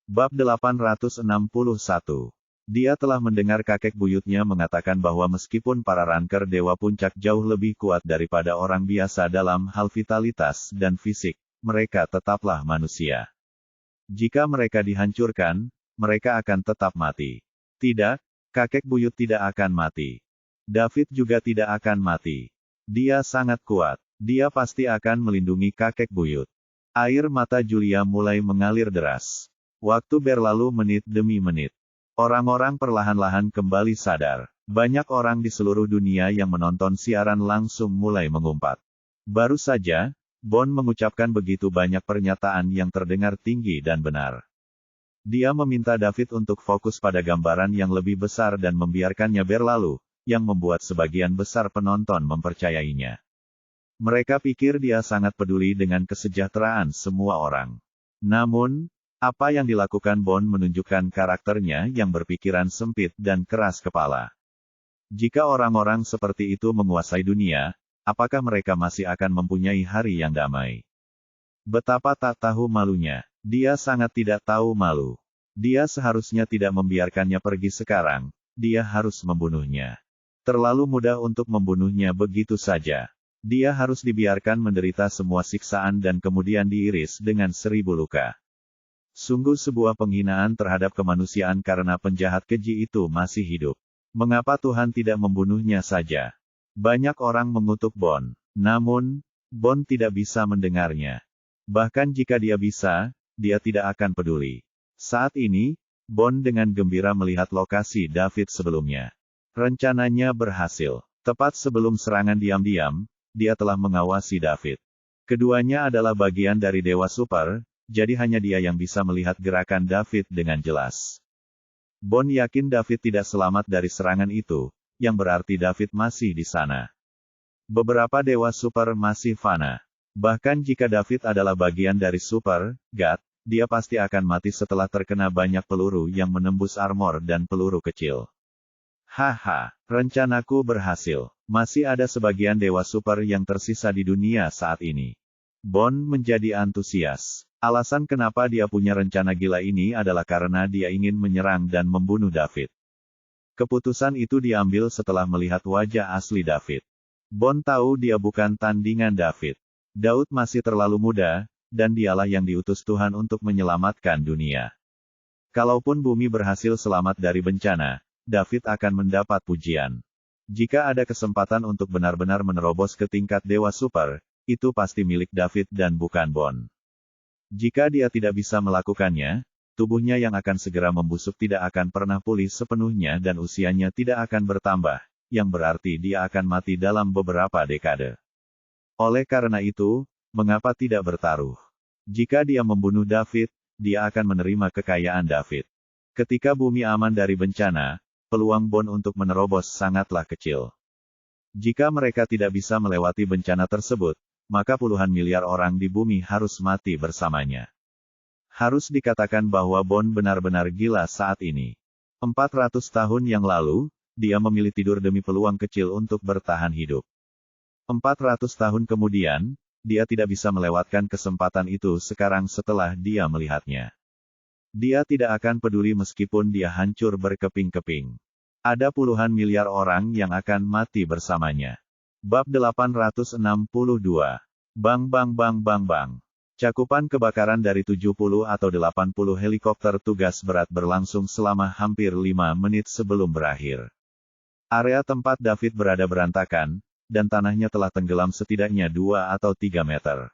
Bab 861. Dia telah mendengar kakek buyutnya mengatakan bahwa meskipun para ranker Dewa Puncak jauh lebih kuat daripada orang biasa dalam hal vitalitas dan fisik, mereka tetaplah manusia. Jika mereka dihancurkan, mereka akan tetap mati. Tidak, kakek buyut tidak akan mati. David juga tidak akan mati. Dia sangat kuat. Dia pasti akan melindungi kakek buyut. Air mata Julia mulai mengalir deras. Waktu berlalu menit demi menit. Orang-orang perlahan-lahan kembali sadar. Banyak orang di seluruh dunia yang menonton siaran langsung mulai mengumpat. Baru saja, Bond mengucapkan begitu banyak pernyataan yang terdengar tinggi dan benar. Dia meminta David untuk fokus pada gambaran yang lebih besar dan membiarkannya berlalu, yang membuat sebagian besar penonton mempercayainya. Mereka pikir dia sangat peduli dengan kesejahteraan semua orang. Namun, apa yang dilakukan Bond menunjukkan karakternya yang berpikiran sempit dan keras kepala. Jika orang-orang seperti itu menguasai dunia, apakah mereka masih akan mempunyai hari yang damai? Betapa tak tahu malunya. Dia sangat tidak tahu malu. Dia seharusnya tidak membiarkannya pergi sekarang, dia harus membunuhnya. Terlalu mudah untuk membunuhnya begitu saja. Dia harus dibiarkan menderita semua siksaan dan kemudian diiris dengan 1000 luka. Sungguh sebuah penghinaan terhadap kemanusiaan karena penjahat keji itu masih hidup. Mengapa Tuhan tidak membunuhnya saja? Banyak orang mengutuk Bond. Namun, Bond tidak bisa mendengarnya. Bahkan jika dia bisa, dia tidak akan peduli. Saat ini, Bond dengan gembira melihat lokasi David sebelumnya. Rencananya berhasil. Tepat sebelum serangan diam-diam, dia telah mengawasi David. Keduanya adalah bagian dari Dewa Super, jadi hanya dia yang bisa melihat gerakan David dengan jelas. Bond yakin David tidak selamat dari serangan itu, yang berarti David masih di sana. Beberapa Dewa Super masih fana. Bahkan jika David adalah bagian dari Super God, dia pasti akan mati setelah terkena banyak peluru yang menembus armor dan peluru kecil. Haha, rencanaku berhasil. Masih ada sebagian Dewa Super yang tersisa di dunia saat ini. Bond menjadi antusias. Alasan kenapa dia punya rencana gila ini adalah karena dia ingin menyerang dan membunuh David. Keputusan itu diambil setelah melihat wajah asli David. Bond tahu dia bukan tandingan David. Daud masih terlalu muda, dan dialah yang diutus Tuhan untuk menyelamatkan dunia. Kalaupun bumi berhasil selamat dari bencana, David akan mendapat pujian. Jika ada kesempatan untuk benar-benar menerobos ke tingkat Dewa Super, itu pasti milik David dan bukan Bond. Jika dia tidak bisa melakukannya, tubuhnya yang akan segera membusuk tidak akan pernah pulih sepenuhnya dan usianya tidak akan bertambah, yang berarti dia akan mati dalam beberapa dekade. Oleh karena itu, mengapa tidak bertaruh? Jika dia membunuh David, dia akan menerima kekayaan David. Ketika bumi aman dari bencana, peluang Bond untuk menerobos sangatlah kecil. Jika mereka tidak bisa melewati bencana tersebut, maka puluhan miliar orang di bumi harus mati bersamanya. Harus dikatakan bahwa Bond benar-benar gila saat ini. 400 tahun yang lalu, dia memilih tidur demi peluang kecil untuk bertahan hidup. 400 tahun kemudian, dia tidak bisa melewatkan kesempatan itu sekarang setelah dia melihatnya. Dia tidak akan peduli meskipun dia hancur berkeping-keping. Ada puluhan miliar orang yang akan mati bersamanya. Bab 862. Bang bang bang bang bang. Cakupan kebakaran dari 70 atau 80 helikopter tugas berat berlangsung selama hampir 5 menit sebelum berakhir. Area tempat David berada berantakan, dan tanahnya telah tenggelam setidaknya 2 atau 3 meter.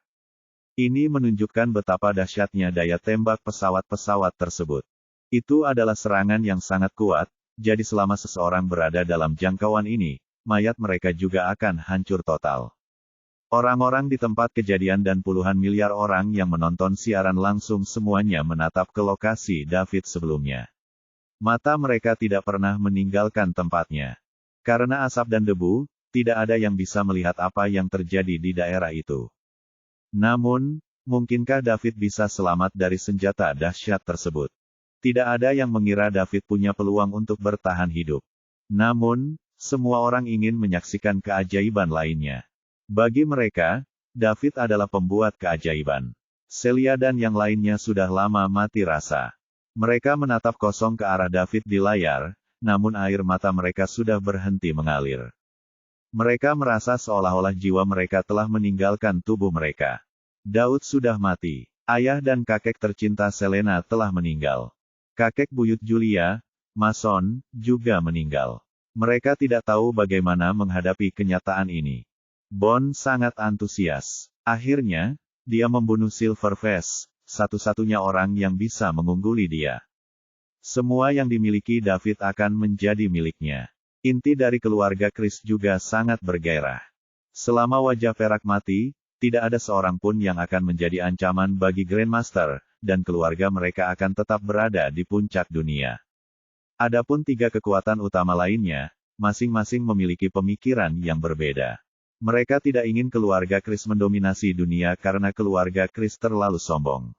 Ini menunjukkan betapa dahsyatnya daya tembak pesawat-pesawat tersebut. Itu adalah serangan yang sangat kuat, jadi selama seseorang berada dalam jangkauan ini, mayat mereka juga akan hancur total. Orang-orang di tempat kejadian dan puluhan miliar orang yang menonton siaran langsung semuanya menatap ke lokasi David sebelumnya. Mata mereka tidak pernah meninggalkan tempatnya. Karena asap dan debu, tidak ada yang bisa melihat apa yang terjadi di daerah itu. Namun, mungkinkah David bisa selamat dari senjata dahsyat tersebut? Tidak ada yang mengira David punya peluang untuk bertahan hidup. Namun, semua orang ingin menyaksikan keajaiban lainnya. Bagi mereka, David adalah pembuat keajaiban. Celia dan yang lainnya sudah lama mati rasa. Mereka menatap kosong ke arah David di layar, namun air mata mereka sudah berhenti mengalir. Mereka merasa seolah-olah jiwa mereka telah meninggalkan tubuh mereka. Daud sudah mati. Ayah dan kakek tercinta Selena telah meninggal. Kakek buyut Julia, Mason, juga meninggal. Mereka tidak tahu bagaimana menghadapi kenyataan ini. Bond sangat antusias. Akhirnya, dia membunuh Silverface, satu-satunya orang yang bisa mengungguli dia. Semua yang dimiliki David akan menjadi miliknya. Inti dari keluarga Chris juga sangat bergairah. Selama wajah perak mati, tidak ada seorang pun yang akan menjadi ancaman bagi Grandmaster, dan keluarga mereka akan tetap berada di puncak dunia. Adapun tiga kekuatan utama lainnya, masing-masing memiliki pemikiran yang berbeda. Mereka tidak ingin keluarga Chris mendominasi dunia karena keluarga Chris terlalu sombong.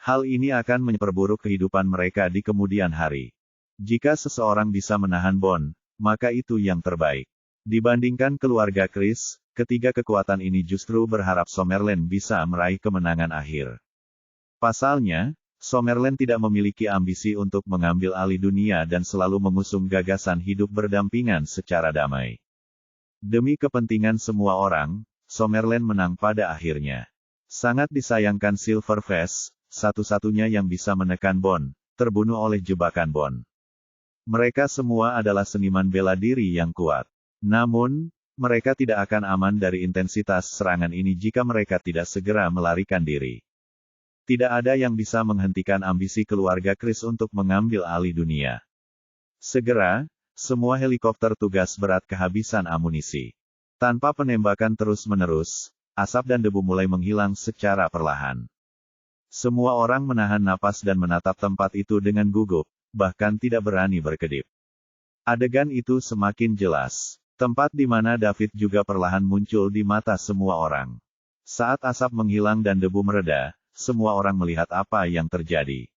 Hal ini akan memperburuk kehidupan mereka di kemudian hari. Jika seseorang bisa menahan Bond, maka itu yang terbaik. Dibandingkan keluarga Chris, ketiga kekuatan ini justru berharap Summerlin bisa meraih kemenangan akhir. Pasalnya, Summerlin tidak memiliki ambisi untuk mengambil alih dunia dan selalu mengusung gagasan hidup berdampingan secara damai. Demi kepentingan semua orang, Summerlin menang pada akhirnya. Sangat disayangkan Silverface, satu-satunya yang bisa menekan Bond, terbunuh oleh jebakan Bond. Mereka semua adalah seniman bela diri yang kuat. Namun, mereka tidak akan aman dari intensitas serangan ini jika mereka tidak segera melarikan diri. Tidak ada yang bisa menghentikan ambisi keluarga Chris untuk mengambil alih dunia. Segera, semua helikopter tugas berat kehabisan amunisi. Tanpa penembakan terus-menerus, asap dan debu mulai menghilang secara perlahan. Semua orang menahan napas dan menatap tempat itu dengan gugup, bahkan tidak berani berkedip. Adegan itu semakin jelas. Tempat di mana David juga perlahan muncul di mata semua orang. Saat asap menghilang dan debu mereda, semua orang melihat apa yang terjadi.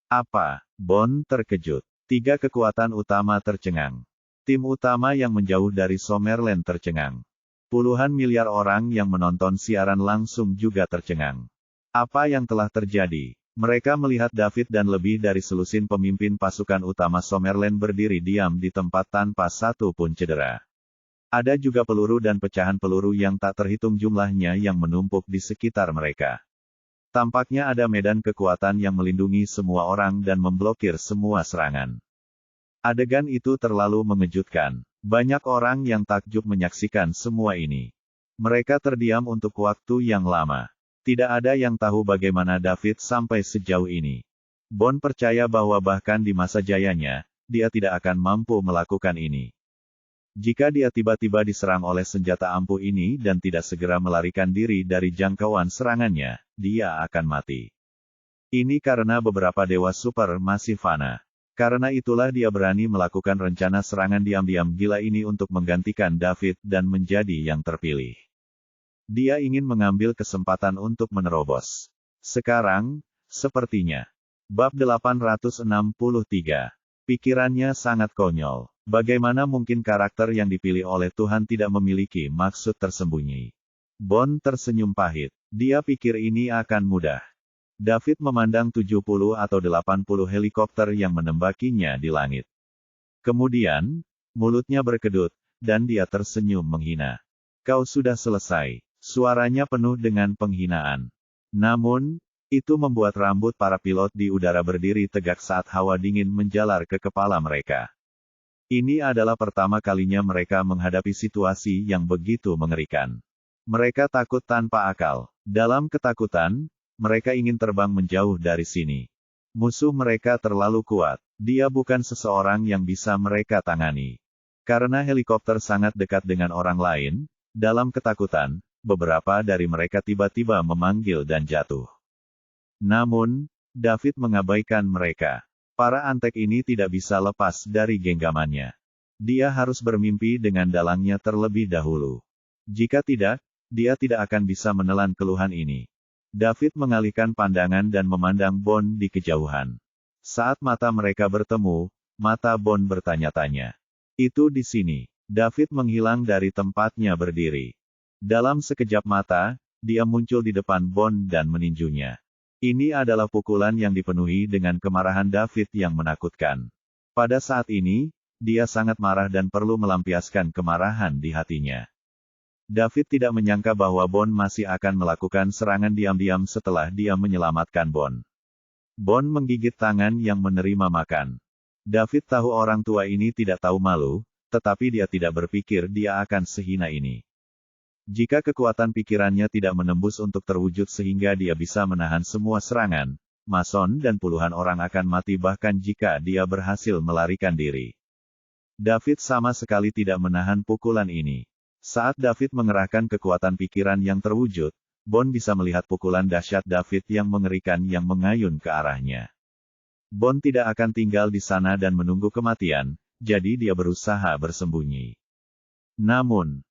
Apa? Bond terkejut. Tiga kekuatan utama tercengang. Tim utama yang menjauh dari Summerlin tercengang. Puluhan miliar orang yang menonton siaran langsung juga tercengang. Apa yang telah terjadi? Mereka melihat David dan lebih dari selusin pemimpin pasukan utama Summerlin berdiri diam di tempat tanpa satu pun cedera. Ada juga peluru dan pecahan peluru yang tak terhitung jumlahnya yang menumpuk di sekitar mereka. Tampaknya ada medan kekuatan yang melindungi semua orang dan memblokir semua serangan. Adegan itu terlalu mengejutkan. Banyak orang yang takjub menyaksikan semua ini. Mereka terdiam untuk waktu yang lama. Tidak ada yang tahu bagaimana David sampai sejauh ini. Bond percaya bahwa bahkan di masa jayanya, dia tidak akan mampu melakukan ini. Jika dia tiba-tiba diserang oleh senjata ampuh ini dan tidak segera melarikan diri dari jangkauan serangannya, dia akan mati. Ini karena beberapa dewa super masih fana. Karena itulah dia berani melakukan rencana serangan diam-diam gila ini untuk menggantikan David dan menjadi yang terpilih. Dia ingin mengambil kesempatan untuk menerobos. Sekarang, sepertinya. Bab 863. Pikirannya sangat konyol. Bagaimana mungkin karakter yang dipilih oleh Tuhan tidak memiliki maksud tersembunyi? Bond tersenyum pahit. Dia pikir ini akan mudah. David memandang 70 atau 80 helikopter yang menembakinya di langit. Kemudian, mulutnya berkedut, dan dia tersenyum menghina. Kau sudah selesai. Suaranya penuh dengan penghinaan. Namun, itu membuat rambut para pilot di udara berdiri tegak saat hawa dingin menjalar ke kepala mereka. Ini adalah pertama kalinya mereka menghadapi situasi yang begitu mengerikan. Mereka takut tanpa akal. Dalam ketakutan, mereka ingin terbang menjauh dari sini. Musuh mereka terlalu kuat. Dia bukan seseorang yang bisa mereka tangani. Karena helikopter sangat dekat dengan orang lain, dalam ketakutan, beberapa dari mereka tiba-tiba memanggil dan jatuh. Namun, David mengabaikan mereka. Para antek ini tidak bisa lepas dari genggamannya. Dia harus bermimpi dengan dalangnya terlebih dahulu. Jika tidak, dia tidak akan bisa menelan keluhan ini. David mengalihkan pandangan dan memandang Bond di kejauhan. Saat mata mereka bertemu, mata Bond bertanya-tanya. Itu di sini. David menghilang dari tempatnya berdiri. Dalam sekejap mata, dia muncul di depan Bond dan meninjunya. Ini adalah pukulan yang dipenuhi dengan kemarahan David yang menakutkan. Pada saat ini, dia sangat marah dan perlu melampiaskan kemarahan di hatinya. David tidak menyangka bahwa Bond masih akan melakukan serangan diam-diam setelah dia menyelamatkan Bond. Bond menggigit tangan yang menerima makan. David tahu orang tua ini tidak tahu malu, tetapi dia tidak berpikir dia akan sehina ini. Jika kekuatan pikirannya tidak menembus untuk terwujud sehingga dia bisa menahan semua serangan, Mason dan puluhan orang akan mati bahkan jika dia berhasil melarikan diri. David sama sekali tidak menahan pukulan ini. Saat David mengerahkan kekuatan pikiran yang terwujud, Bond bisa melihat pukulan dahsyat David yang mengerikan yang mengayun ke arahnya. Bond tidak akan tinggal di sana dan menunggu kematian, jadi dia berusaha bersembunyi. Namun,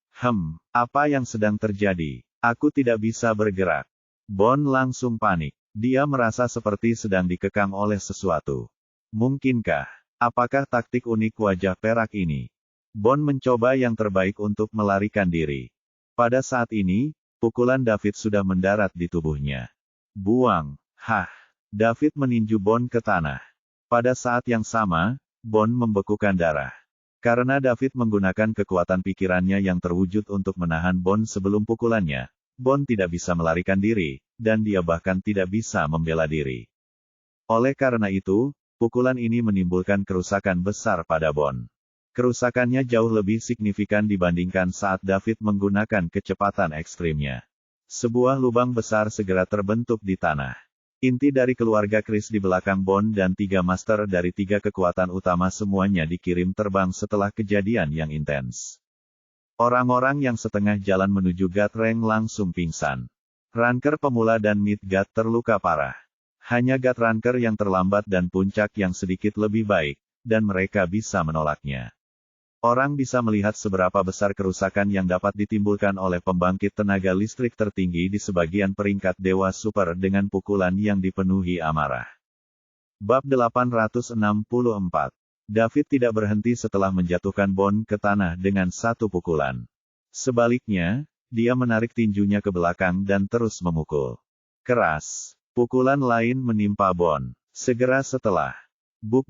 apa yang sedang terjadi? Aku tidak bisa bergerak. Bond langsung panik. Dia merasa seperti sedang dikekang oleh sesuatu. Mungkinkah? Apakah taktik unik wajah perak ini? Bond mencoba yang terbaik untuk melarikan diri. Pada saat ini, pukulan David sudah mendarat di tubuhnya. Buang! David meninju Bond ke tanah. Pada saat yang sama, Bond membekukan darah. Karena David menggunakan kekuatan pikirannya yang terwujud untuk menahan Bond sebelum pukulannya, Bond tidak bisa melarikan diri, dan dia bahkan tidak bisa membela diri. Oleh karena itu, pukulan ini menimbulkan kerusakan besar pada Bond. Kerusakannya jauh lebih signifikan dibandingkan saat David menggunakan kecepatan ekstrimnya. Sebuah lubang besar segera terbentuk di tanah. Inti dari keluarga Chris di belakang Bond dan 3 master dari 3 kekuatan utama semuanya dikirim terbang setelah kejadian yang intens. Orang-orang yang setengah jalan menuju Gatrang langsung pingsan. Ranker pemula dan Midgard terluka parah. Hanya Gatranker yang terlambat dan puncak yang sedikit lebih baik, dan mereka bisa menolaknya. Orang bisa melihat seberapa besar kerusakan yang dapat ditimbulkan oleh pembangkit tenaga listrik tertinggi di sebagian peringkat Dewa Super dengan pukulan yang dipenuhi amarah. Bab 864. David tidak berhenti setelah menjatuhkan Bond ke tanah dengan satu pukulan. Sebaliknya, dia menarik tinjunya ke belakang dan terus memukul. Keras. Pukulan lain menimpa Bond. Segera setelah. Buk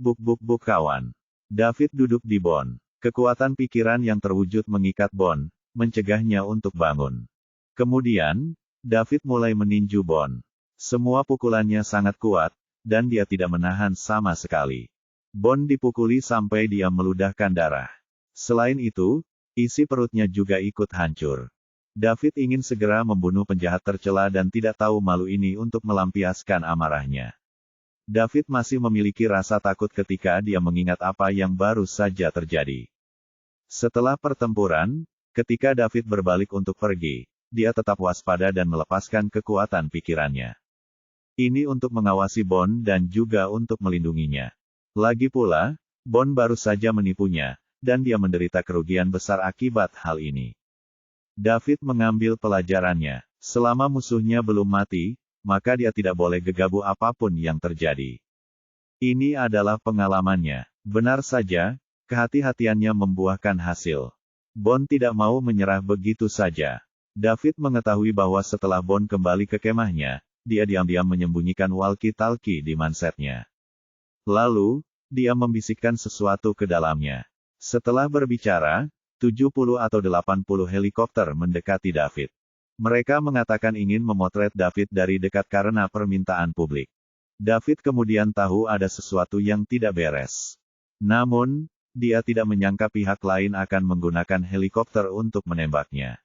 kawan. David duduk di Bond. Kekuatan pikiran yang terwujud mengikat Bond, mencegahnya untuk bangun. Kemudian, David mulai meninju Bond. Semua pukulannya sangat kuat, dan dia tidak menahan sama sekali. Bond dipukuli sampai dia meludahkan darah. Selain itu, isi perutnya juga ikut hancur. David ingin segera membunuh penjahat tercela dan tidak tahu malu ini untuk melampiaskan amarahnya. David masih memiliki rasa takut ketika dia mengingat apa yang baru saja terjadi. Setelah pertempuran, ketika David berbalik untuk pergi, dia tetap waspada dan melepaskan kekuatan pikirannya. Ini untuk mengawasi Bond dan juga untuk melindunginya. Lagi pula, Bond baru saja menipunya, dan dia menderita kerugian besar akibat hal ini. David mengambil pelajarannya. Selama musuhnya belum mati, maka dia tidak boleh gegabah apapun yang terjadi. Ini adalah pengalamannya. Benar saja, kehati-hatiannya membuahkan hasil. Bond tidak mau menyerah begitu saja. David mengetahui bahwa setelah Bond kembali ke kemahnya, dia diam-diam menyembunyikan walkie-talkie di mansetnya. Lalu, dia membisikkan sesuatu ke dalamnya. Setelah berbicara, 70 atau 80 helikopter mendekati David. Mereka mengatakan ingin memotret David dari dekat karena permintaan publik. David kemudian tahu ada sesuatu yang tidak beres. Namun, dia tidak menyangka pihak lain akan menggunakan helikopter untuk menembaknya.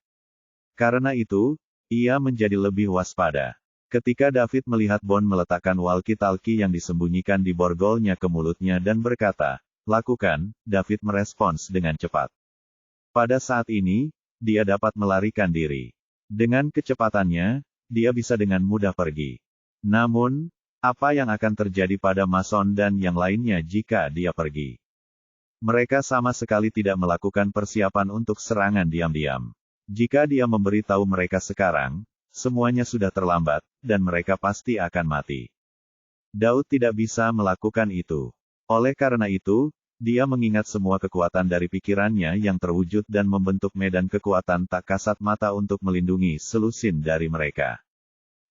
Karena itu, ia menjadi lebih waspada. Ketika David melihat Bond meletakkan walkie-talkie yang disembunyikan di borgolnya ke mulutnya dan berkata, "Lakukan," David merespons dengan cepat. Pada saat ini, dia dapat melarikan diri. Dengan kecepatannya, dia bisa dengan mudah pergi. Namun, apa yang akan terjadi pada Mason dan yang lainnya jika dia pergi? Mereka sama sekali tidak melakukan persiapan untuk serangan diam-diam. Jika dia memberitahu mereka sekarang, semuanya sudah terlambat, dan mereka pasti akan mati. Daud tidak bisa melakukan itu. Oleh karena itu, dia mengingat semua kekuatan dari pikirannya yang terwujud dan membentuk medan kekuatan tak kasat mata untuk melindungi selusin dari mereka.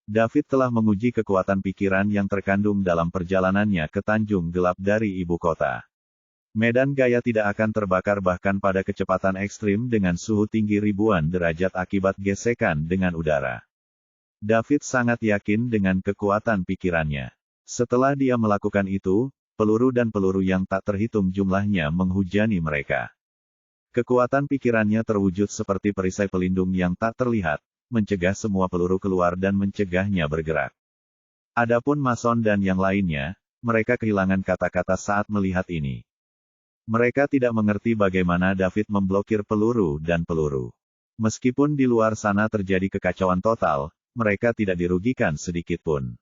David telah menguji kekuatan pikiran yang terkandung dalam perjalanannya ke Tanjung Gelap dari ibu kota. Medan Gaya tidak akan terbakar bahkan pada kecepatan ekstrim dengan suhu tinggi ribuan derajat akibat gesekan dengan udara. David sangat yakin dengan kekuatan pikirannya. Setelah dia melakukan itu, peluru dan peluru yang tak terhitung jumlahnya menghujani mereka. Kekuatan pikirannya terwujud seperti perisai pelindung yang tak terlihat, mencegah semua peluru keluar dan mencegahnya bergerak. Adapun Mason dan yang lainnya, mereka kehilangan kata-kata saat melihat ini. Mereka tidak mengerti bagaimana David memblokir peluru dan peluru. Meskipun di luar sana terjadi kekacauan total, mereka tidak dirugikan sedikit pun.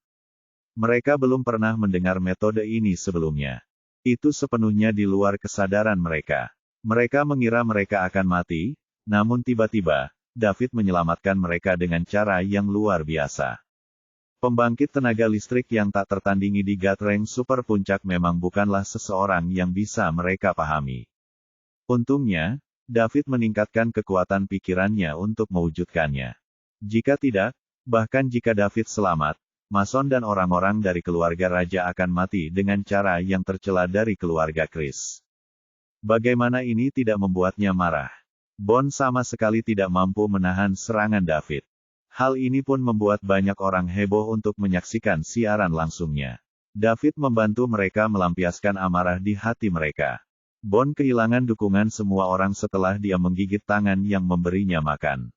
Mereka belum pernah mendengar metode ini sebelumnya. Itu sepenuhnya di luar kesadaran mereka. Mereka mengira mereka akan mati, namun tiba-tiba, David menyelamatkan mereka dengan cara yang luar biasa. Pembangkit tenaga listrik yang tak tertandingi di Gatreng Super Puncak memang bukanlah seseorang yang bisa mereka pahami. Untungnya, David meningkatkan kekuatan pikirannya untuk mewujudkannya. Jika tidak, bahkan jika David selamat, Mason dan orang-orang dari keluarga raja akan mati dengan cara yang tercela dari keluarga Chris. Bagaimana ini tidak membuatnya marah? Bond sama sekali tidak mampu menahan serangan David. Hal ini pun membuat banyak orang heboh untuk menyaksikan siaran langsungnya. David membantu mereka melampiaskan amarah di hati mereka. Bond kehilangan dukungan semua orang setelah dia menggigit tangan yang memberinya makan.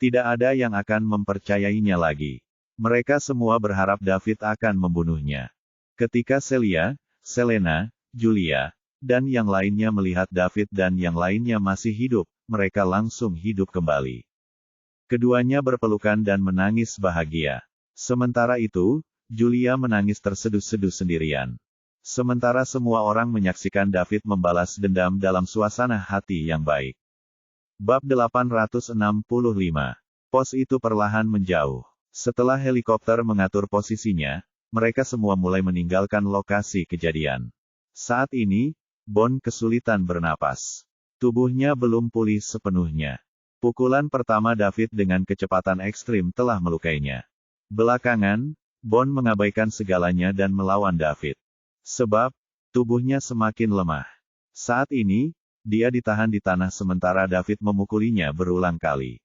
Tidak ada yang akan mempercayainya lagi. Mereka semua berharap David akan membunuhnya. Ketika Celia, Selena, Julia, dan yang lainnya melihat David dan yang lainnya masih hidup, mereka langsung hidup kembali. Keduanya berpelukan dan menangis bahagia. Sementara itu, Julia menangis terseduh-seduh sendirian. Sementara semua orang menyaksikan David membalas dendam dalam suasana hati yang baik. Bab 865. Pos itu perlahan menjauh. Setelah helikopter mengatur posisinya, mereka semua mulai meninggalkan lokasi kejadian. Saat ini, Bond kesulitan bernapas. Tubuhnya belum pulih sepenuhnya. Pukulan pertama David dengan kecepatan ekstrim telah melukainya. Belakangan, Bond mengabaikan segalanya dan melawan David. Sebab, tubuhnya semakin lemah. Saat ini, dia ditahan di tanah sementara David memukulinya berulang kali.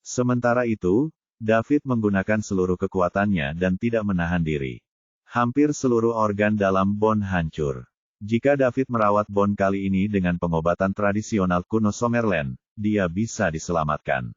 Sementara itu, David menggunakan seluruh kekuatannya dan tidak menahan diri. Hampir seluruh organ dalam Bond hancur. Jika David merawat Bond kali ini dengan pengobatan tradisional kuno Summerland, dia bisa diselamatkan.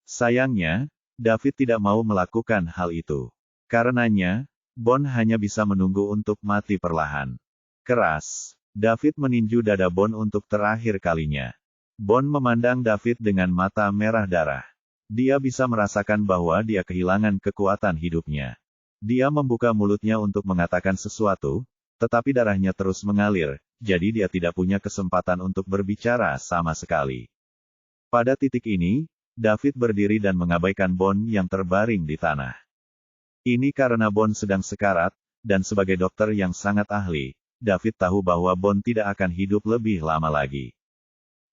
Sayangnya, David tidak mau melakukan hal itu. Karenanya, Bond hanya bisa menunggu untuk mati perlahan. Keras, David meninju dada Bond untuk terakhir kalinya. Bond memandang David dengan mata merah darah. Dia bisa merasakan bahwa dia kehilangan kekuatan hidupnya. Dia membuka mulutnya untuk mengatakan sesuatu, tetapi darahnya terus mengalir, jadi dia tidak punya kesempatan untuk berbicara sama sekali. Pada titik ini, David berdiri dan mengabaikan Bond yang terbaring di tanah. Ini karena Bond sedang sekarat, dan sebagai dokter yang sangat ahli, David tahu bahwa Bond tidak akan hidup lebih lama lagi.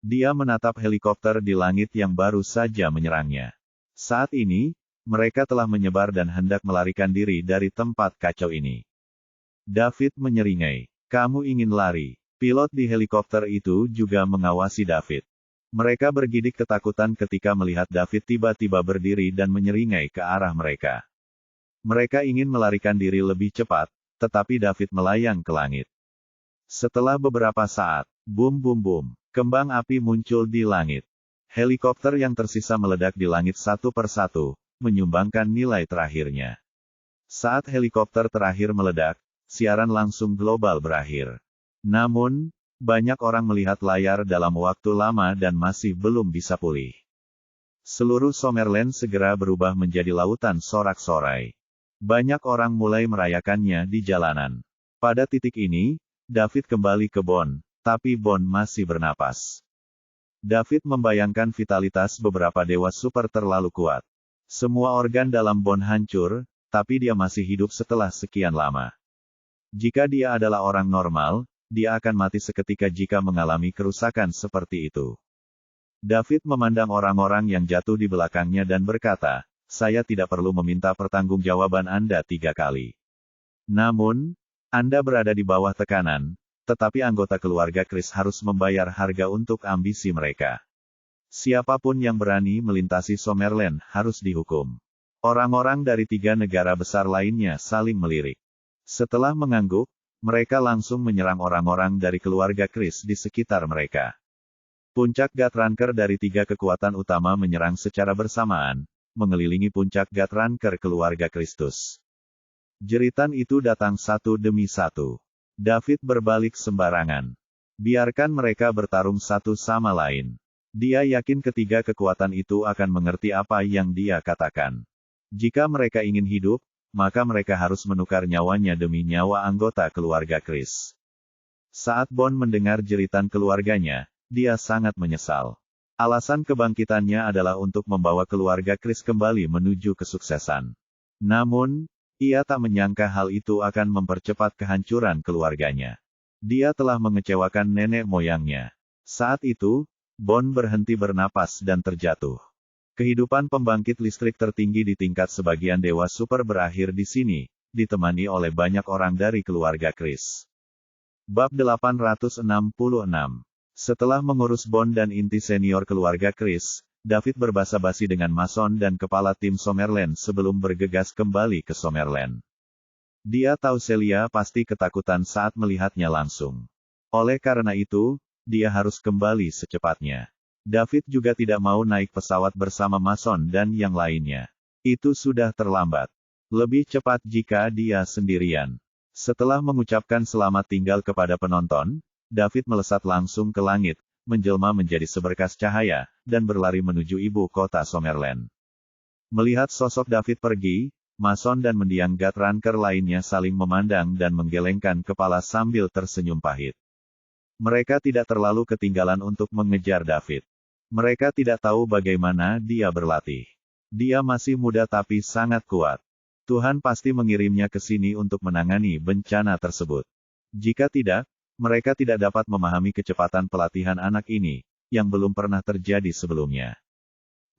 Dia menatap helikopter di langit yang baru saja menyerangnya. Saat ini, mereka telah menyebar dan hendak melarikan diri dari tempat kacau ini. David menyeringai. Kamu ingin lari? Pilot di helikopter itu juga mengawasi David. Mereka bergidik ketakutan ketika melihat David tiba-tiba berdiri dan menyeringai ke arah mereka. Mereka ingin melarikan diri lebih cepat, tetapi David melayang ke langit. Setelah beberapa saat, bum bum bum, kembang api muncul di langit. Helikopter yang tersisa meledak di langit satu persatu, menyumbangkan nilai terakhirnya. Saat helikopter terakhir meledak, siaran langsung global berakhir. Namun, banyak orang melihat layar dalam waktu lama dan masih belum bisa pulih. Seluruh Summerland segera berubah menjadi lautan sorak-sorai. Banyak orang mulai merayakannya di jalanan. Pada titik ini, David kembali ke Bond, tapi Bond masih bernapas. David membayangkan vitalitas beberapa dewa super terlalu kuat. Semua organ dalam Bond hancur, tapi dia masih hidup setelah sekian lama. Jika dia adalah orang normal, dia akan mati seketika jika mengalami kerusakan seperti itu. David memandang orang-orang yang jatuh di belakangnya dan berkata, saya tidak perlu meminta pertanggungjawaban Anda 3 kali. Namun, Anda berada di bawah tekanan, tetapi anggota keluarga Chris harus membayar harga untuk ambisi mereka. Siapapun yang berani melintasi Summerland harus dihukum. Orang-orang dari 3 negara besar lainnya saling melirik. Setelah mengangguk, mereka langsung menyerang orang-orang dari keluarga Chris di sekitar mereka. Puncak Gutranker dari 3 kekuatan utama menyerang secara bersamaan, mengelilingi puncak Gutranker keluarga Kristus. Jeritan itu datang satu demi satu. David berbalik sembarangan. Biarkan mereka bertarung satu sama lain. Dia yakin ketiga kekuatan itu akan mengerti apa yang dia katakan. Jika mereka ingin hidup, maka mereka harus menukar nyawanya demi nyawa anggota keluarga Chris. Saat Bond mendengar jeritan keluarganya, dia sangat menyesal. Alasan kebangkitannya adalah untuk membawa keluarga Chris kembali menuju kesuksesan. Namun, ia tak menyangka hal itu akan mempercepat kehancuran keluarganya. Dia telah mengecewakan nenek moyangnya. Saat itu, Bond berhenti bernapas dan terjatuh. Kehidupan pembangkit listrik tertinggi di tingkat sebagian dewa super berakhir di sini, ditemani oleh banyak orang dari keluarga Chris. Bab 866. Setelah mengurus Bond dan inti senior keluarga Chris, David berbasa-basi dengan Mason dan kepala tim Summerland sebelum bergegas kembali ke Summerland. Dia tahu Celia pasti ketakutan saat melihatnya langsung. Oleh karena itu, dia harus kembali secepatnya. David juga tidak mau naik pesawat bersama Mason dan yang lainnya. Itu sudah terlambat. Lebih cepat jika dia sendirian. Setelah mengucapkan selamat tinggal kepada penonton, David melesat langsung ke langit, menjelma menjadi seberkas cahaya, dan berlari menuju ibu kota Summerland. Melihat sosok David pergi, Mason dan mendiang Gutranker lainnya saling memandang dan menggelengkan kepala sambil tersenyum pahit. Mereka tidak terlalu ketinggalan untuk mengejar David. Mereka tidak tahu bagaimana dia berlatih. Dia masih muda tapi sangat kuat. Tuhan pasti mengirimnya ke sini untuk menangani bencana tersebut. Jika tidak, mereka tidak dapat memahami kecepatan pelatihan anak ini, yang belum pernah terjadi sebelumnya.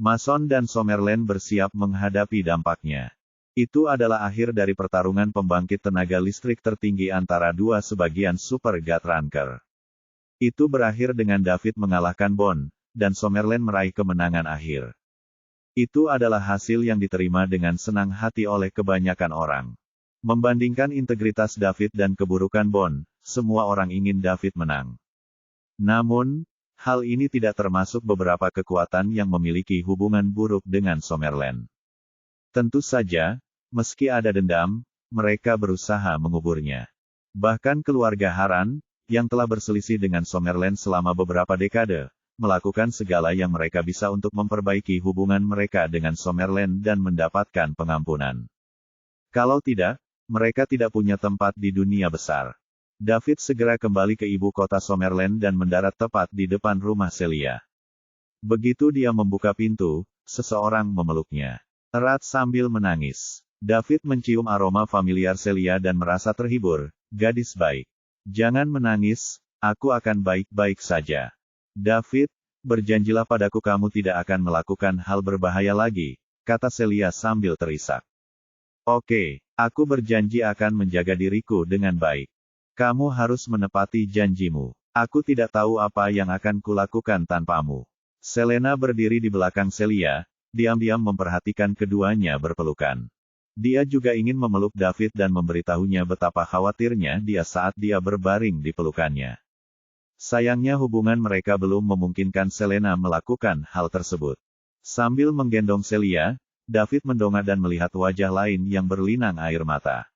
Mason dan Summerland bersiap menghadapi dampaknya. Itu adalah akhir dari pertarungan pembangkit tenaga listrik tertinggi antara dua sebagian super Gutranker. Itu berakhir dengan David mengalahkan Bond, dan Summerland meraih kemenangan akhir. Itu adalah hasil yang diterima dengan senang hati oleh kebanyakan orang. Membandingkan integritas David dan keburukan Bond, semua orang ingin David menang. Namun, hal ini tidak termasuk beberapa kekuatan yang memiliki hubungan buruk dengan Summerland. Tentu saja, meski ada dendam, mereka berusaha menguburnya. Bahkan keluarga Haran, yang telah berselisih dengan Summerland selama beberapa dekade, melakukan segala yang mereka bisa untuk memperbaiki hubungan mereka dengan Summerland dan mendapatkan pengampunan. Kalau tidak, mereka tidak punya tempat di dunia besar. David segera kembali ke ibu kota Summerland dan mendarat tepat di depan rumah Celia. Begitu dia membuka pintu, seseorang memeluknya erat sambil menangis. David mencium aroma familiar Celia dan merasa terhibur. Gadis baik. Jangan menangis, aku akan baik-baik saja. David, berjanjilah padaku kamu tidak akan melakukan hal berbahaya lagi, kata Celia sambil terisak. Oke, aku berjanji akan menjaga diriku dengan baik. Kamu harus menepati janjimu. Aku tidak tahu apa yang akan kulakukan tanpamu. Selena berdiri di belakang Celia, diam-diam memperhatikan keduanya berpelukan. Dia juga ingin memeluk David dan memberitahunya betapa khawatirnya dia saat dia berbaring di pelukannya. Sayangnya hubungan mereka belum memungkinkan Selena melakukan hal tersebut. Sambil menggendong Celia, David mendongak dan melihat wajah lain yang berlinang air mata.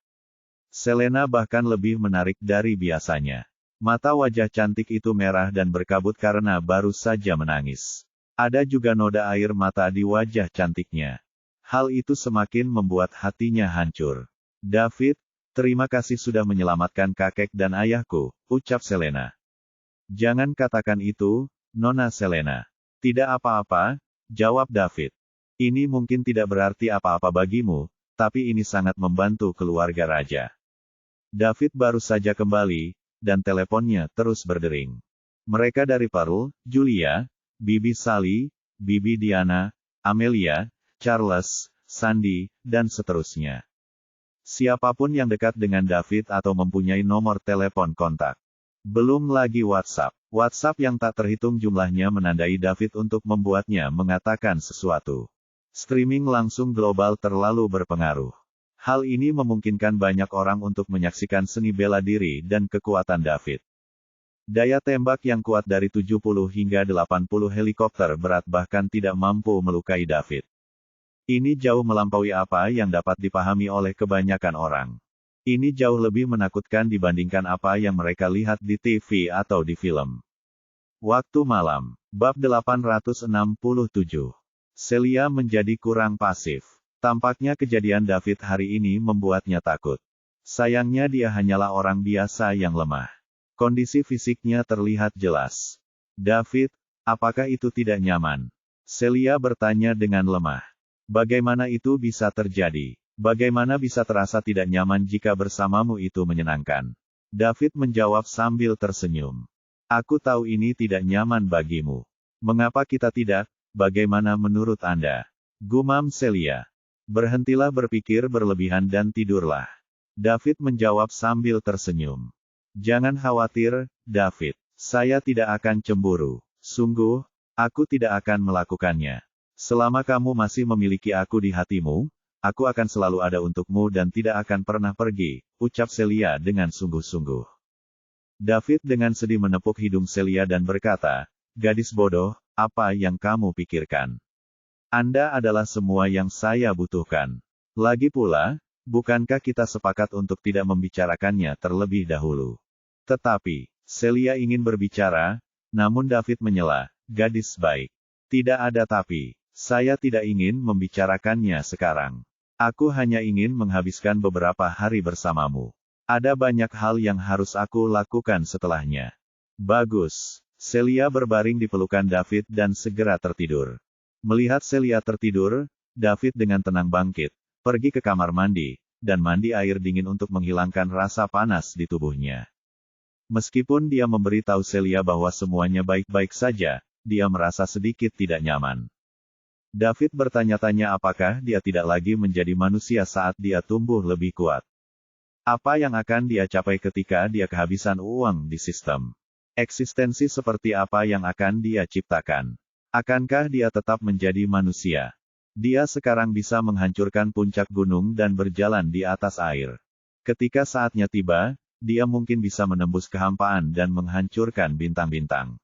Selena bahkan lebih menarik dari biasanya. Mata wajah cantik itu merah dan berkabut karena baru saja menangis. Ada juga noda air mata di wajah cantiknya. Hal itu semakin membuat hatinya hancur. David, terima kasih sudah menyelamatkan kakek dan ayahku, ucap Selena. Jangan katakan itu, Nona Selena. Tidak apa-apa, jawab David. Ini mungkin tidak berarti apa-apa bagimu, tapi ini sangat membantu keluarga raja. David baru saja kembali, dan teleponnya terus berdering. Mereka dari Pearl, Julia, Bibi Sally, Bibi Diana, Amelia, Charles, sandi, dan seterusnya. Siapapun yang dekat dengan David atau mempunyai nomor telepon kontak. Belum lagi WhatsApp. WhatsApp yang tak terhitung jumlahnya menandai David untuk membuatnya mengatakan sesuatu. Streaming langsung global terlalu berpengaruh. Hal ini memungkinkan banyak orang untuk menyaksikan seni bela diri dan kekuatan David. Daya tembak yang kuat dari 70 hingga 80 helikopter berat bahkan tidak mampu melukai David. Ini jauh melampaui apa yang dapat dipahami oleh kebanyakan orang. Ini jauh lebih menakutkan dibandingkan apa yang mereka lihat di TV atau di film. Waktu malam, bab 867. Celia menjadi kurang pasif. Tampaknya kejadian David hari ini membuatnya takut. Sayangnya dia hanyalah orang biasa yang lemah. Kondisi fisiknya terlihat jelas. David, apakah itu tidak nyaman? Celia bertanya dengan lemah. Bagaimana itu bisa terjadi? Bagaimana bisa terasa tidak nyaman jika bersamamu itu menyenangkan? David menjawab sambil tersenyum. Aku tahu ini tidak nyaman bagimu. Mengapa kita tidak? Bagaimana menurut Anda? Gumam Celia. Berhentilah berpikir berlebihan dan tidurlah. David menjawab sambil tersenyum. Jangan khawatir, David. Saya tidak akan cemburu. Sungguh, aku tidak akan melakukannya. Selama kamu masih memiliki aku di hatimu, aku akan selalu ada untukmu dan tidak akan pernah pergi, ucap Celia dengan sungguh-sungguh. David dengan sedih menepuk hidung Celia dan berkata, gadis bodoh, apa yang kamu pikirkan? Anda adalah semua yang saya butuhkan. Lagi pula, bukankah kita sepakat untuk tidak membicarakannya terlebih dahulu? Tetapi, Celia ingin berbicara, namun David menyela, gadis baik. Tidak ada tapi, saya tidak ingin membicarakannya sekarang. Aku hanya ingin menghabiskan beberapa hari bersamamu. Ada banyak hal yang harus aku lakukan setelahnya. Bagus. Celia berbaring di pelukan David dan segera tertidur. Melihat Celia tertidur, David dengan tenang bangkit, pergi ke kamar mandi, dan mandi air dingin untuk menghilangkan rasa panas di tubuhnya. Meskipun dia memberitahu Celia bahwa semuanya baik-baik saja, dia merasa sedikit tidak nyaman. David bertanya-tanya apakah dia tidak lagi menjadi manusia saat dia tumbuh lebih kuat. Apa yang akan dia capai ketika dia kehabisan uang di sistem? Eksistensi seperti apa yang akan dia ciptakan? Akankah dia tetap menjadi manusia? Dia sekarang bisa menghancurkan puncak gunung dan berjalan di atas air. Ketika saatnya tiba, dia mungkin bisa menembus kehampaan dan menghancurkan bintang-bintang.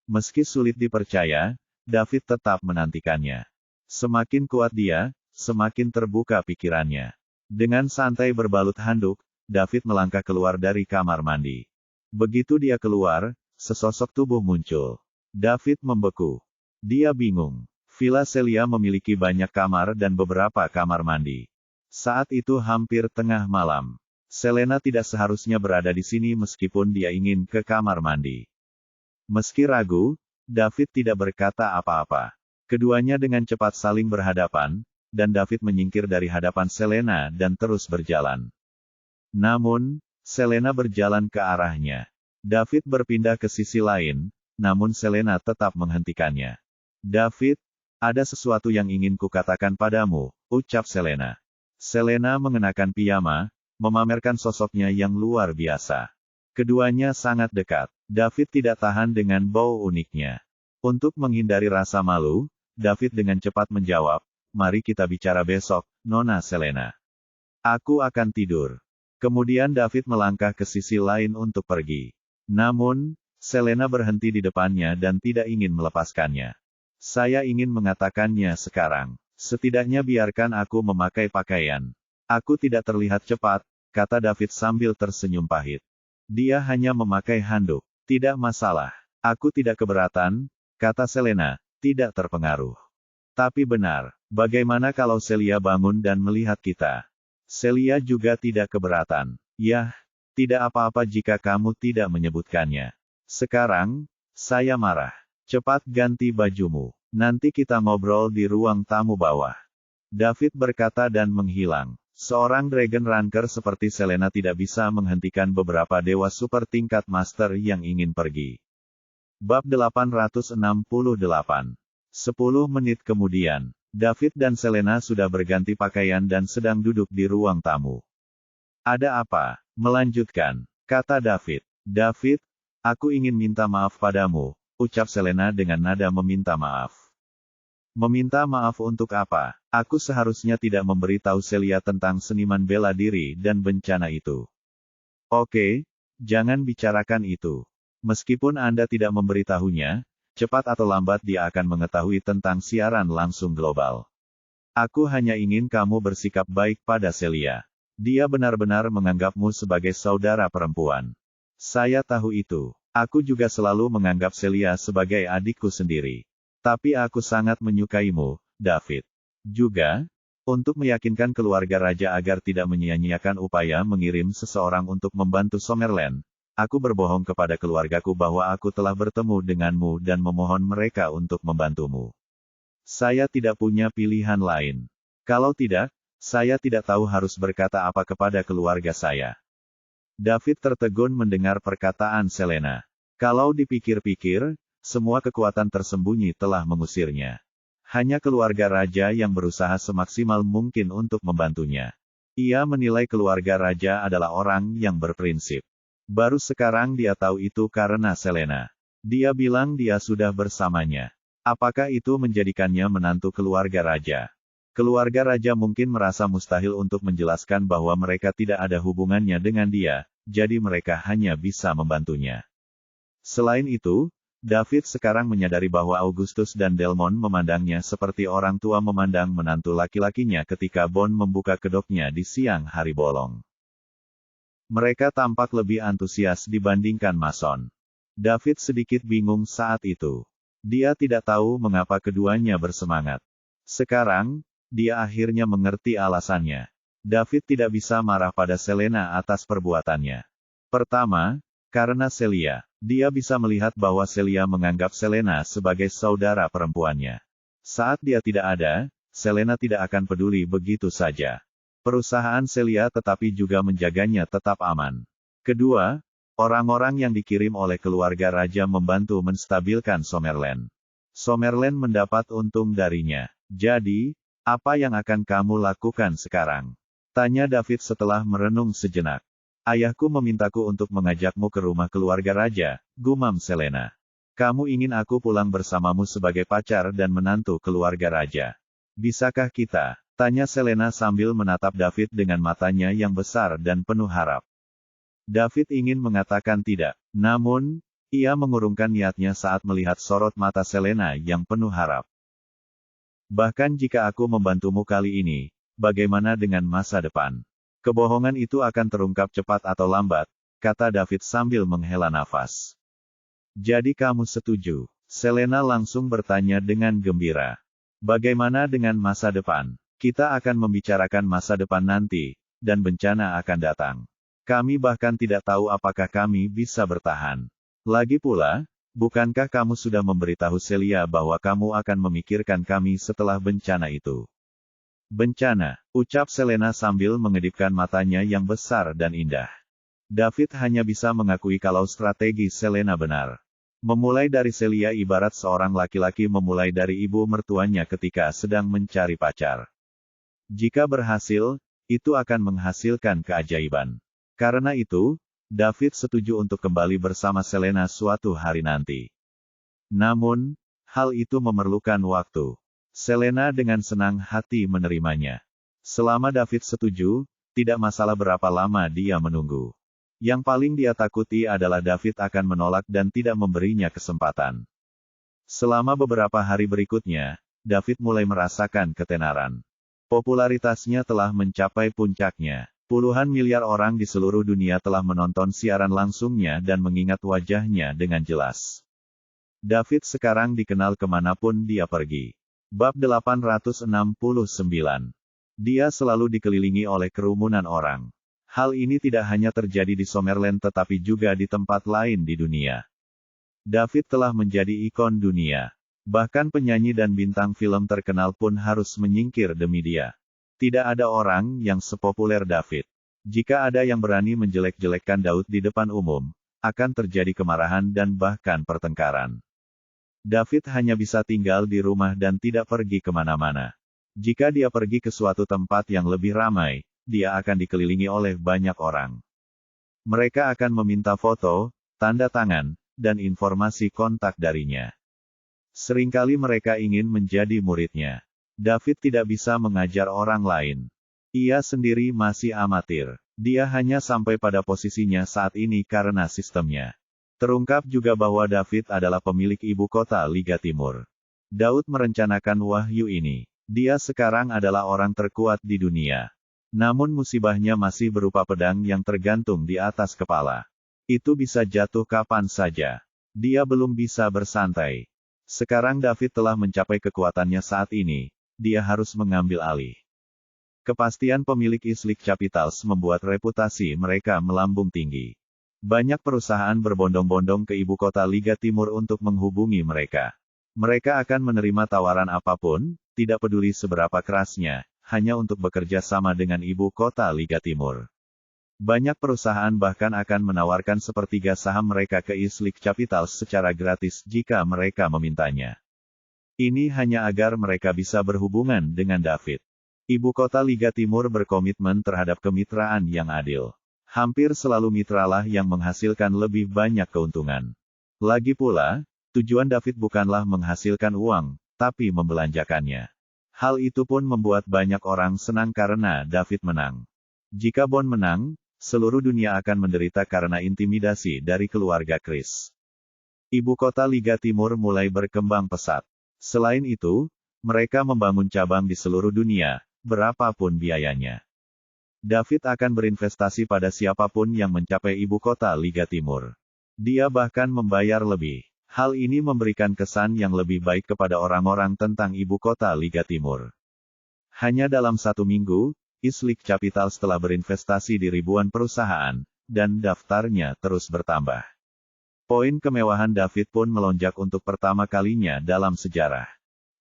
Meski sulit dipercaya, David tetap menantikannya. Semakin kuat dia, semakin terbuka pikirannya. Dengan santai berbalut handuk, David melangkah keluar dari kamar mandi. Begitu dia keluar, sesosok tubuh muncul. David membeku. Dia bingung. Villa Celia memiliki banyak kamar dan beberapa kamar mandi. Saat itu hampir tengah malam. Selena tidak seharusnya berada di sini meskipun dia ingin ke kamar mandi. Meski ragu, David tidak berkata apa-apa. Keduanya dengan cepat saling berhadapan, dan David menyingkir dari hadapan Selena dan terus berjalan. Namun, Selena berjalan ke arahnya. David berpindah ke sisi lain, namun Selena tetap menghentikannya. David, ada sesuatu yang ingin kukatakan padamu, ucap Selena. Selena mengenakan piyama, memamerkan sosoknya yang luar biasa. Keduanya sangat dekat. David tidak tahan dengan bau uniknya. Untuk menghindari rasa malu, David dengan cepat menjawab, mari kita bicara besok, Nona Selena. Aku akan tidur. Kemudian David melangkah ke sisi lain untuk pergi. Namun, Selena berhenti di depannya dan tidak ingin melepaskannya. Saya ingin mengatakannya sekarang. Setidaknya biarkan aku memakai pakaian. Aku tidak terlihat cepat, kata David sambil tersenyum pahit. Dia hanya memakai handuk. Tidak masalah. Aku tidak keberatan, kata Selena, tidak terpengaruh. Tapi benar, bagaimana kalau Celia bangun dan melihat kita? Celia juga tidak keberatan. Yah, tidak apa-apa jika kamu tidak menyebutkannya. Sekarang, saya marah. Cepat ganti bajumu. Nanti kita ngobrol di ruang tamu bawah. David berkata dan menghilang. Seorang Dragon Ranker seperti Selena tidak bisa menghentikan beberapa dewa super tingkat master yang ingin pergi. Bab 868. 10 menit kemudian, David dan Selena sudah berganti pakaian dan sedang duduk di ruang tamu. Ada apa? Melanjutkan, kata David. David, aku ingin minta maaf padamu, ucap Selena dengan nada meminta maaf. Meminta maaf untuk apa? Aku seharusnya tidak memberitahu Celia tentang seniman bela diri dan bencana itu. Oke, jangan bicarakan itu. Meskipun Anda tidak memberitahunya, cepat atau lambat dia akan mengetahui tentang siaran langsung global. Aku hanya ingin kamu bersikap baik pada Celia. Dia benar-benar menganggapmu sebagai saudara perempuan. Saya tahu itu. Aku juga selalu menganggap Celia sebagai adikku sendiri. Tapi aku sangat menyukaimu, David. Juga, untuk meyakinkan keluarga raja agar tidak menyia-nyiakan upaya mengirim seseorang untuk membantu Summerland, aku berbohong kepada keluargaku bahwa aku telah bertemu denganmu dan memohon mereka untuk membantumu. Saya tidak punya pilihan lain. Kalau tidak, saya tidak tahu harus berkata apa kepada keluarga saya. David tertegun mendengar perkataan Selena. Kalau dipikir-pikir, semua kekuatan tersembunyi telah mengusirnya. Hanya keluarga raja yang berusaha semaksimal mungkin untuk membantunya. Ia menilai keluarga raja adalah orang yang berprinsip. Baru sekarang dia tahu itu karena Selena. Dia bilang dia sudah bersamanya. Apakah itu menjadikannya menantu keluarga raja? Keluarga raja mungkin merasa mustahil untuk menjelaskan bahwa mereka tidak ada hubungannya dengan dia, jadi mereka hanya bisa membantunya. Selain itu, David sekarang menyadari bahwa Augustus dan Delmon memandangnya seperti orang tua memandang menantu laki-lakinya ketika Bond membuka kedoknya di siang hari bolong. Mereka tampak lebih antusias dibandingkan Mason. David sedikit bingung saat itu. Dia tidak tahu mengapa keduanya bersemangat. Sekarang, dia akhirnya mengerti alasannya. David tidak bisa marah pada Selena atas perbuatannya. Pertama, karena Celia. Dia bisa melihat bahwa Celia menganggap Selena sebagai saudara perempuannya. Saat dia tidak ada, Selena tidak akan peduli begitu saja. Perusahaan Celia tetapi juga menjaganya tetap aman. Kedua, orang-orang yang dikirim oleh keluarga raja membantu menstabilkan Summerland. Summerland mendapat untung darinya. Jadi, apa yang akan kamu lakukan sekarang? Tanya David setelah merenung sejenak. Ayahku memintaku untuk mengajakmu ke rumah keluarga raja, gumam Selena. Kamu ingin aku pulang bersamamu sebagai pacar dan menantu keluarga raja. Bisakah kita? Tanya Selena sambil menatap David dengan matanya yang besar dan penuh harap. David ingin mengatakan tidak, namun, ia mengurungkan niatnya saat melihat sorot mata Selena yang penuh harap. Bahkan jika aku membantumu kali ini, bagaimana dengan masa depan? Kebohongan itu akan terungkap cepat atau lambat, kata David sambil menghela nafas. Jadi kamu setuju? Selena langsung bertanya dengan gembira. Bagaimana dengan masa depan? Kita akan membicarakan masa depan nanti, dan bencana akan datang. Kami bahkan tidak tahu apakah kami bisa bertahan. Lagi pula, bukankah kamu sudah memberitahu Celia bahwa kamu akan memikirkan kami setelah bencana itu? Bencana, ucap Selena sambil mengedipkan matanya yang besar dan indah. David hanya bisa mengakui kalau strategi Selena benar. Memulai dari Celia ibarat seorang laki-laki memulai dari ibu mertuanya ketika sedang mencari pacar. Jika berhasil, itu akan menghasilkan keajaiban. Karena itu, David setuju untuk kembali bersama Selena suatu hari nanti. Namun, hal itu memerlukan waktu. Selena dengan senang hati menerimanya. Selama David setuju, tidak masalah berapa lama dia menunggu. Yang paling dia takuti adalah David akan menolak dan tidak memberinya kesempatan. Selama beberapa hari berikutnya, David mulai merasakan ketenaran. Popularitasnya telah mencapai puncaknya. Puluhan miliar orang di seluruh dunia telah menonton siaran langsungnya dan mengingat wajahnya dengan jelas. David sekarang dikenal kemanapun dia pergi. Bab 869. Dia selalu dikelilingi oleh kerumunan orang. Hal ini tidak hanya terjadi di Summerland tetapi juga di tempat lain di dunia. David telah menjadi ikon dunia. Bahkan penyanyi dan bintang film terkenal pun harus menyingkir demi dia. Tidak ada orang yang sepopuler David. Jika ada yang berani menjelek-jelekkan Daud di depan umum, akan terjadi kemarahan dan bahkan pertengkaran. David hanya bisa tinggal di rumah dan tidak pergi kemana-mana. Jika dia pergi ke suatu tempat yang lebih ramai, dia akan dikelilingi oleh banyak orang. Mereka akan meminta foto, tanda tangan, dan informasi kontak darinya. Seringkali mereka ingin menjadi muridnya. David tidak bisa mengajar orang lain. Ia sendiri masih amatir. Dia hanya sampai pada posisinya saat ini karena sistemnya. Terungkap juga bahwa David adalah pemilik ibu kota Liga Timur. Daud merencanakan wahyu ini. Dia sekarang adalah orang terkuat di dunia. Namun musibahnya masih berupa pedang yang tergantung di atas kepala. Itu bisa jatuh kapan saja. Dia belum bisa bersantai. Sekarang David telah mencapai kekuatannya saat ini, dia harus mengambil alih. Kepastian pemilik Islip Capitals membuat reputasi mereka melambung tinggi. Banyak perusahaan berbondong-bondong ke ibu kota Liga Timur untuk menghubungi mereka. Mereka akan menerima tawaran apapun, tidak peduli seberapa kerasnya, hanya untuk bekerja sama dengan ibu kota Liga Timur. Banyak perusahaan bahkan akan menawarkan sepertiga saham mereka ke Islip Capitals secara gratis jika mereka memintanya. Ini hanya agar mereka bisa berhubungan dengan David. Ibu kota Liga Timur berkomitmen terhadap kemitraan yang adil. Hampir selalu mitralah yang menghasilkan lebih banyak keuntungan. Lagi pula, tujuan David bukanlah menghasilkan uang, tapi membelanjakannya. Hal itu pun membuat banyak orang senang karena David menang. Jika Bond menang, seluruh dunia akan menderita karena intimidasi dari keluarga Chris. Ibu kota Liga Timur mulai berkembang pesat. Selain itu, mereka membangun cabang di seluruh dunia, berapapun biayanya. David akan berinvestasi pada siapapun yang mencapai ibu kota Liga Timur. Dia bahkan membayar lebih. Hal ini memberikan kesan yang lebih baik kepada orang-orang tentang ibu kota Liga Timur. Hanya dalam 1 minggu, Islip Capitals telah berinvestasi di ribuan perusahaan, dan daftarnya terus bertambah. Poin kemewahan David pun melonjak untuk pertama kalinya dalam sejarah.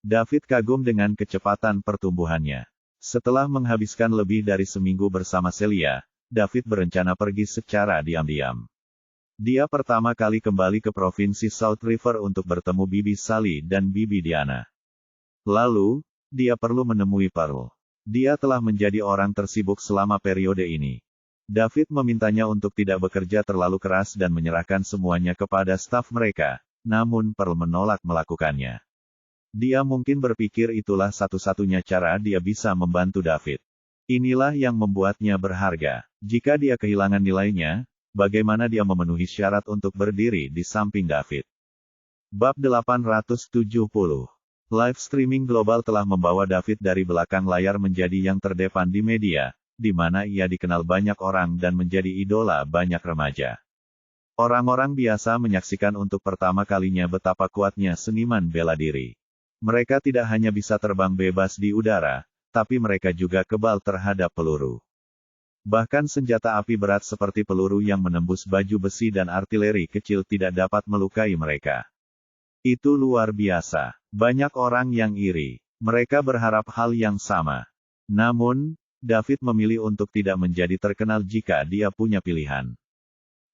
David kagum dengan kecepatan pertumbuhannya. Setelah menghabiskan lebih dari seminggu bersama Celia, David berencana pergi secara diam-diam. Dia pertama kali kembali ke provinsi South River untuk bertemu Bibi Sally dan Bibi Diana. Lalu, dia perlu menemui Pearl. Dia telah menjadi orang tersibuk selama periode ini. David memintanya untuk tidak bekerja terlalu keras dan menyerahkan semuanya kepada staf mereka, namun Pearl menolak melakukannya. Dia mungkin berpikir itulah satu-satunya cara dia bisa membantu David. Inilah yang membuatnya berharga. Jika dia kehilangan nilainya, bagaimana dia memenuhi syarat untuk berdiri di samping David? Bab 870. Live streaming global telah membawa David dari belakang layar menjadi yang terdepan di media, di mana ia dikenal banyak orang dan menjadi idola banyak remaja. Orang-orang biasa menyaksikan untuk pertama kalinya betapa kuatnya seniman bela diri. Mereka tidak hanya bisa terbang bebas di udara, tapi mereka juga kebal terhadap peluru. Bahkan senjata api berat seperti peluru yang menembus baju besi dan artileri kecil tidak dapat melukai mereka. Itu luar biasa. Banyak orang yang iri. Mereka berharap hal yang sama. Namun, David memilih untuk tidak menjadi terkenal jika dia punya pilihan.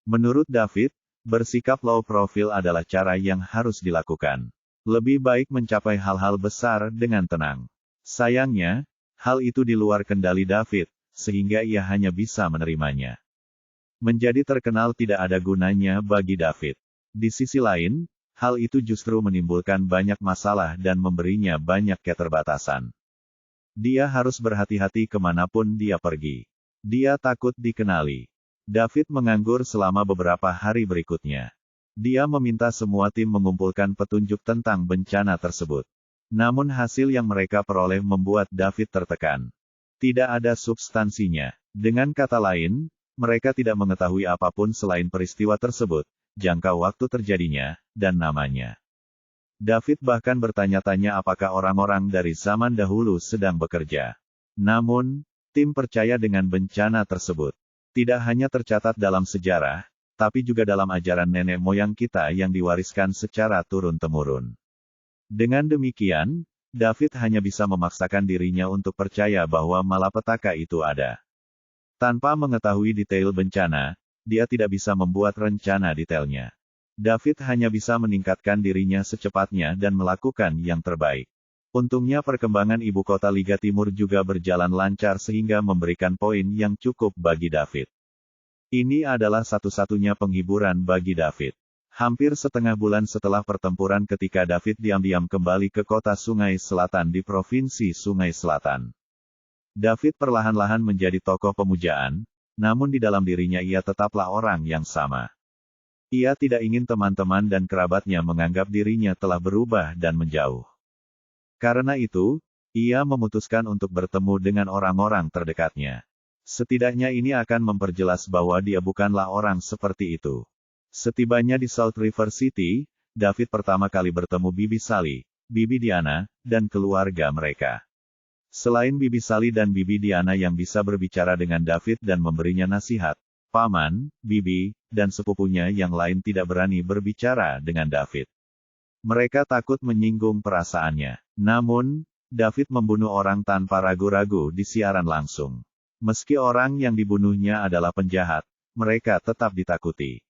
Menurut David, bersikap low profile adalah cara yang harus dilakukan. Lebih baik mencapai hal-hal besar dengan tenang. Sayangnya, hal itu di luar kendali David, sehingga ia hanya bisa menerimanya. Menjadi terkenal tidak ada gunanya bagi David. Di sisi lain, hal itu justru menimbulkan banyak masalah dan memberinya banyak keterbatasan. Dia harus berhati-hati kemanapun dia pergi. Dia takut dikenali. David menganggur selama beberapa hari berikutnya. Dia meminta semua tim mengumpulkan petunjuk tentang bencana tersebut. Namun hasil yang mereka peroleh membuat David tertekan. Tidak ada substansinya. Dengan kata lain, mereka tidak mengetahui apapun selain peristiwa tersebut, jangka waktu terjadinya, dan namanya. David bahkan bertanya-tanya apakah orang-orang dari zaman dahulu sedang bekerja. Namun, tim percaya dengan bencana tersebut. Tidak hanya tercatat dalam sejarah, tapi juga dalam ajaran nenek moyang kita yang diwariskan secara turun-temurun. Dengan demikian, David hanya bisa memaksakan dirinya untuk percaya bahwa malapetaka itu ada. Tanpa mengetahui detail bencana, dia tidak bisa membuat rencana detailnya. David hanya bisa meningkatkan dirinya secepatnya dan melakukan yang terbaik. Untungnya perkembangan ibu kota Liga Timur juga berjalan lancar sehingga memberikan poin yang cukup bagi David. Ini adalah satu-satunya penghiburan bagi David. Hampir setengah bulan setelah pertempuran ketika David diam-diam kembali ke kota Sungai Selatan di Provinsi Sungai Selatan. David perlahan-lahan menjadi tokoh pemujaan, namun di dalam dirinya ia tetaplah orang yang sama. Ia tidak ingin teman-teman dan kerabatnya menganggap dirinya telah berubah dan menjauh. Karena itu, ia memutuskan untuk bertemu dengan orang-orang terdekatnya. Setidaknya ini akan memperjelas bahwa dia bukanlah orang seperti itu. Setibanya di Salt River City, David pertama kali bertemu Bibi Sally, Bibi Diana, dan keluarga mereka. Selain Bibi Sally dan Bibi Diana yang bisa berbicara dengan David dan memberinya nasihat, paman, bibi, dan sepupunya yang lain tidak berani berbicara dengan David. Mereka takut menyinggung perasaannya. Namun, David membunuh orang tanpa ragu-ragu di siaran langsung. Meski orang yang dibunuhnya adalah penjahat, mereka tetap ditakuti.